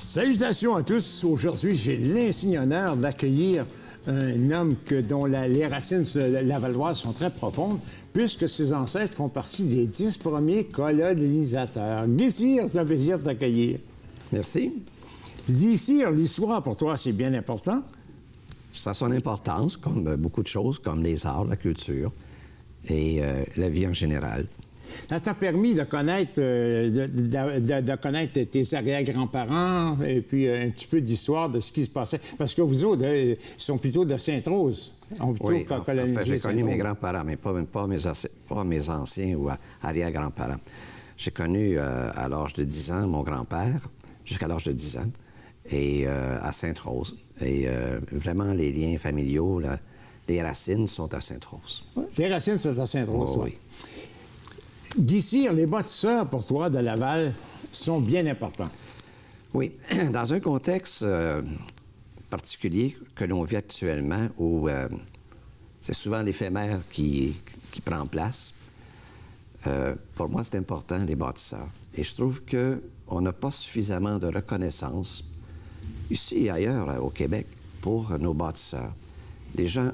Salutations à tous. Aujourd'hui, j'ai l'insigne honneur d'accueillir un homme dont les racines lavalloises sont très profondes, puisque ses ancêtres font partie des 10 premiers colonisateurs. Guy Cyr, c'est un plaisir de t'accueillir. Merci. Guy Cyr, l'histoire pour toi, c'est bien important. Ça a son importance, comme beaucoup de choses, comme les arts, la culture et la vie en général. Ça t'a permis de connaître, de connaître tes arrière-grands-parents et puis un petit peu d'histoire de ce qui se passait. Parce que vous autres, ils sont plutôt de Sainte-Rose. Oui, en fait, j'ai connu mes grands-parents, mais pas mes anciens ou arrière-grands-parents. J'ai connu à l'âge de 10 ans mon grand-père, jusqu'à l'âge de 10 ans, et à Sainte-Rose. Et vraiment, les liens familiaux, là, les racines sont à Sainte-Rose. Les racines sont à Sainte-Rose, oui. Guy Cyr, les bâtisseurs pour toi de Laval sont bien importants. Oui. Dans un contexte particulier que l'on vit actuellement, où c'est souvent l'éphémère qui prend place, pour moi, c'est important, les bâtisseurs. Et je trouve qu'on n'a pas suffisamment de reconnaissance, ici et ailleurs au Québec, pour nos bâtisseurs. Les gens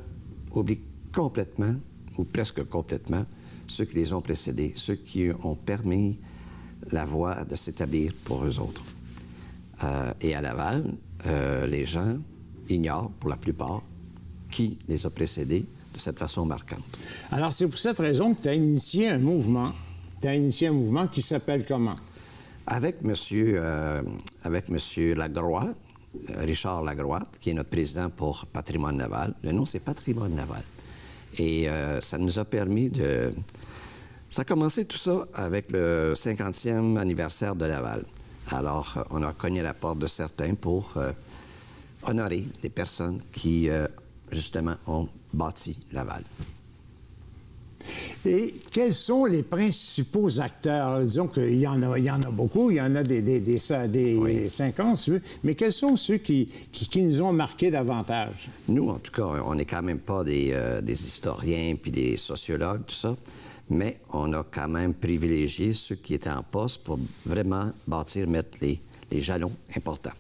oublient complètement, ou presque complètement, ceux qui les ont précédés, ceux qui ont permis la voie de s'établir pour eux autres. Et à Laval, les gens ignorent, pour la plupart, qui les a précédés de cette façon marquante. Alors, c'est pour cette raison que tu as initié un mouvement. Tu as initié un mouvement qui s'appelle comment? Avec monsieur Lagroix, Richard Lagroix, qui est notre président pour Patrimoine Laval. Le nom, c'est Patrimoine Laval. Et ça nous a permis de... Ça a commencé tout ça avec le 50e anniversaire de Laval. Alors, on a cogné à la porte de certains pour honorer les personnes qui, justement, ont bâti Laval. Et quels sont les principaux acteurs? Disons qu'il y en a beaucoup, il y en a des 50, mais quels sont ceux qui nous ont marqué davantage? Nous, en tout cas, on n'est quand même pas des historiens puis des sociologues, tout ça, mais on a quand même privilégié ceux qui étaient en poste pour vraiment mettre les jalons importants,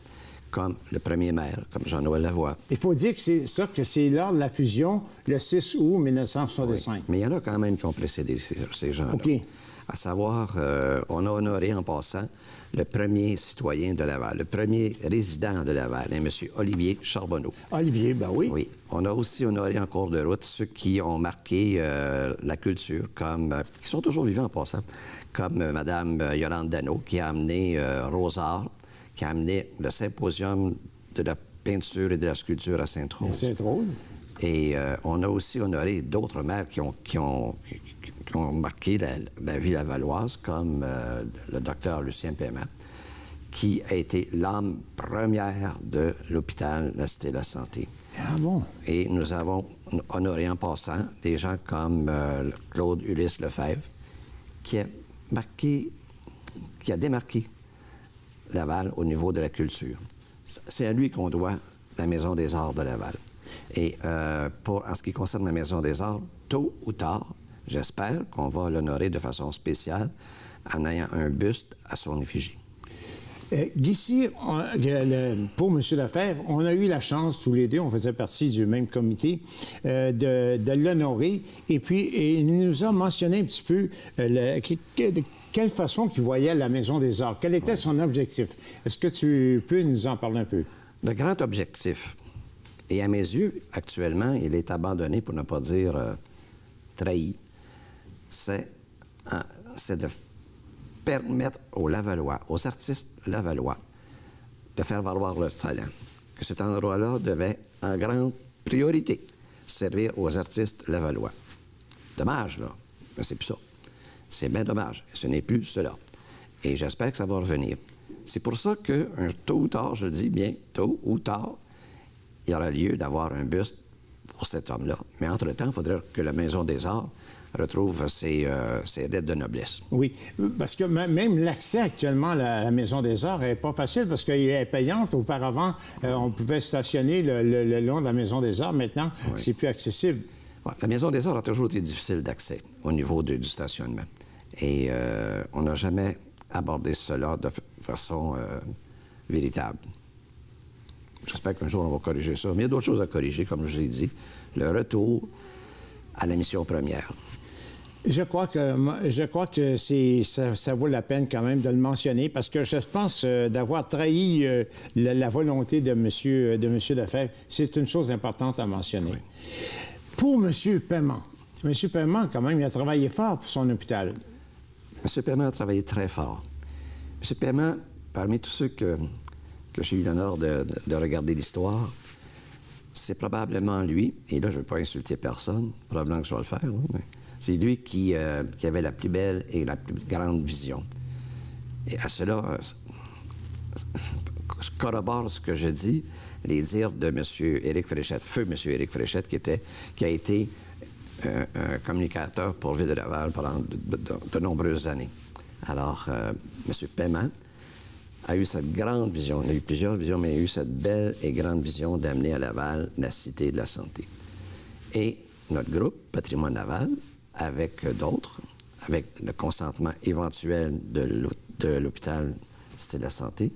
comme le premier maire, comme Jean-Noël Lavoie. Il faut dire que c'est lors de la fusion, le 6 août 1965. Oui, mais il y en a quand même qui ont précédé ces gens-là. OK. À savoir, on a honoré en passant le premier citoyen de Laval, le premier résident de Laval, M. Olivier Charbonneau. Olivier, ben oui. Oui. On a aussi honoré en cours de route ceux qui ont marqué la culture, qui sont toujours vivants en passant, comme Mme Yolande Dano, qui a amené Rosard, qui a amené le symposium de la peinture et de la sculpture à Sainte-Rose. Sainte-Rose. Et on a aussi honoré d'autres maires qui ont marqué la vie lavalloise, comme le docteur Lucien Paiement, qui a été l'âme première de l'hôpital La Cité de la Santé. Ah bon? Et nous avons honoré en passant des gens comme Claude Ulysse Lefebvre, qui a démarqué Laval au niveau de la culture. C'est à lui qu'on doit la Maison des Arts de Laval. Et en ce qui concerne la Maison des Arts, tôt ou tard, j'espère qu'on va l'honorer de façon spéciale en ayant un buste à son effigie. Guy Cyr, pour M. Lefebvre, on a eu la chance, tous les deux, on faisait partie du même comité, de l'honorer. Et puis, il nous a mentionné un petit peu de quelle façon qu'il voyait la Maison des Arts. Quel était son objectif? Est-ce que tu peux nous en parler un peu? Le grand objectif, et à mes yeux, actuellement, il est abandonné, pour ne pas dire trahi, c'est de permettre aux Lavallois, aux artistes lavallois, de faire valoir leur talent. Que cet endroit-là devait, en grande priorité, servir aux artistes lavallois. Dommage, là, mais c'est plus ça. C'est bien dommage. Ce n'est plus cela. Et j'espère que ça va revenir. C'est pour ça que, tôt ou tard, je le dis bien, tôt ou tard, il y aura lieu d'avoir un buste pour cet homme-là. Mais entre-temps, il faudrait que la Maison des Arts retrouve ses lettres de noblesse. Oui, parce que même l'accès actuellement à la Maison des Arts n'est pas facile parce qu'elle est payante. Auparavant, on pouvait stationner le long de la Maison des Arts. Maintenant, oui, c'est plus accessible. Ouais, la Maison des Arts a toujours été difficile d'accès au niveau du stationnement. Et on n'a jamais abordé cela de façon véritable. J'espère qu'un jour, on va corriger ça. Mais il y a d'autres choses à corriger, comme je l'ai dit. Le retour à la mission première. Je crois que ça vaut la peine quand même de le mentionner parce que je pense d'avoir trahi la volonté de M. Lefebvre, c'est une chose importante à mentionner. Oui. Pour M. Paiement, quand même, il a travaillé fort pour son hôpital. M. Paiement a travaillé très fort. M. Paiement, parmi tous ceux que j'ai eu l'honneur de regarder l'histoire, c'est probablement lui, et là, je ne veux pas insulter personne, probablement que je vais le faire, oui, mais c'est lui qui avait la plus belle et la plus grande vision. Et à cela, je corrobore ce que je dis, les dires de M. Éric Fréchette, feu M. Éric Fréchette, qui a été un communicateur pour Ville de Laval pendant de nombreuses années. Alors, M. Paiement a eu cette grande vision, il a eu plusieurs visions, mais il a eu cette belle et grande vision d'amener à Laval la Cité de la Santé. Et notre groupe, Patrimoine Laval, avec d'autres, avec le consentement éventuel de l'hôpital Cité de la Santé,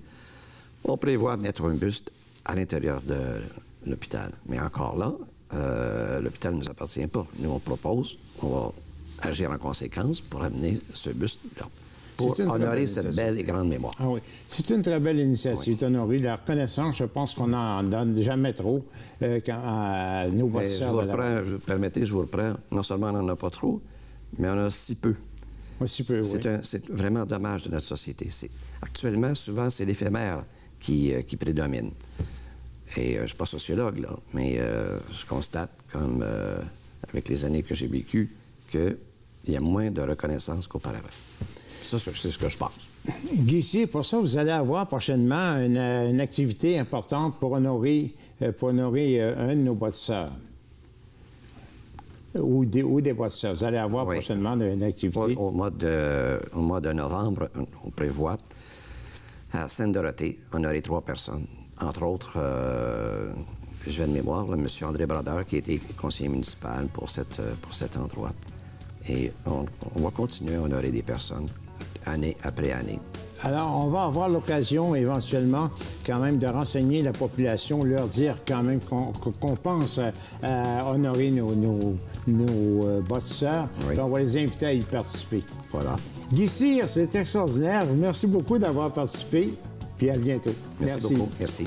on prévoit mettre un buste à l'intérieur de l'hôpital. Mais encore là, l'hôpital ne nous appartient pas. Nous, on propose, on va agir en conséquence pour amener ce buste-là, pour honorer cette belle et grande mémoire. Ah oui, c'est une très belle initiative, oui. Honorer la reconnaissance. Je pense qu'on n'en donne jamais trop à nos bâtisseurs. Je vous reprends. Non seulement on n'en a pas trop, mais on a si peu. Si peu, oui. C'est vraiment dommage de notre société. Actuellement, souvent, c'est l'éphémère qui prédomine. Et je ne suis pas sociologue, là, mais je constate, comme avec les années que j'ai vécues, qu'il y a moins de reconnaissance qu'auparavant. Ça, c'est ce que je pense. Guy, pour ça, vous allez avoir prochainement une activité importante pour honorer un de nos bâtisseurs. Ou des bâtisseurs. Vous allez avoir prochainement une activité. Au mois de novembre, on prévoit à Sainte-Dorothée honorer 3 personnes. Entre autres, je vais de mémoire, là, M. André Brodeur, qui a été conseiller municipal pour cet endroit. Et on va continuer à honorer des personnes année après année. Alors, on va avoir l'occasion éventuellement quand même de renseigner la population, leur dire quand même qu'on pense à honorer nos bâtisseurs. Oui. Puis on va les inviter à y participer. Voilà. Guy Cyr, c'est extraordinaire. Merci beaucoup d'avoir participé. Puis à bientôt. Merci beaucoup. Merci.